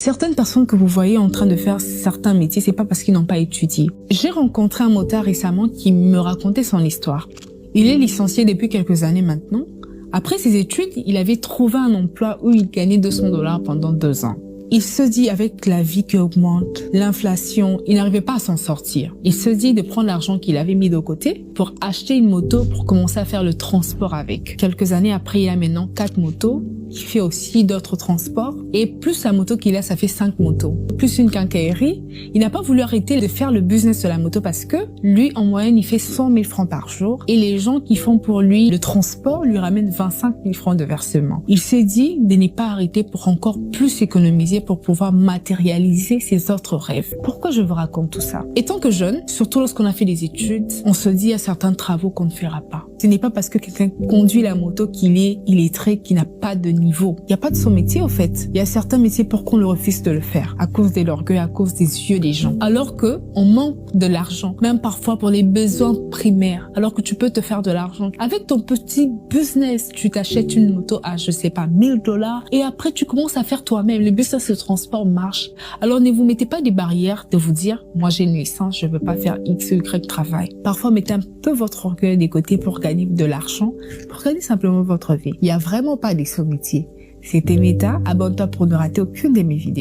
Certaines personnes que vous voyez en train de faire certains métiers, c'est pas parce qu'ils n'ont pas étudié. J'ai rencontré un motard récemment qui me racontait son histoire. Il est licencié depuis quelques années maintenant. Après ses études, il avait trouvé un emploi où il gagnait 200 $ pendant 2 ans. Il se dit, avec la vie qui augmente, l'inflation, il n'arrivait pas à s'en sortir. Il se dit de prendre l'argent qu'il avait mis de côté pour acheter une moto pour commencer à faire le transport avec. Quelques années après, il a maintenant 4 motos. Il fait aussi d'autres transports. Et plus la moto qu'il a, ça fait 5 motos. Plus une quincaillerie. Il n'a pas voulu arrêter de faire le business de la moto parce que lui, en moyenne, il fait 100 000 francs par jour. Et les gens qui font pour lui le transport lui ramènent 25 000 francs de versement. Il s'est dit de ne pas arrêter pour encore plus économiser pour pouvoir matérialiser ses autres rêves. Pourquoi je vous raconte tout ça? Étant que jeune, surtout lorsqu'on a fait des études, on se dit à certains travaux qu'on ne fera pas. Ce n'est pas parce que quelqu'un conduit la moto qu'il est illettré, qu'il n'a pas de niveau. Il n'y a pas de son métier, au fait. Il y a certains métiers pour qu'on le refuse de le faire, à cause de l'orgueil, à cause des yeux des gens. Alors que on manque de l'argent, même parfois pour les besoins primaires, alors que tu peux te faire de l'argent. Avec ton petit business, tu t'achètes une moto à, je sais pas, 1000 $, et après tu commences à faire toi-même. Le business de transport marche. Alors ne vous mettez pas des barrières de vous dire, moi j'ai une licence, je veux pas faire X ou Y travail. Parfois, mettez un peu votre orgueil de côté pour gagner de l'argent, pour gagner simplement votre vie. Il n'y a vraiment pas des sous-métiers. C'était Meta, abonne-toi pour ne rater aucune de mes vidéos.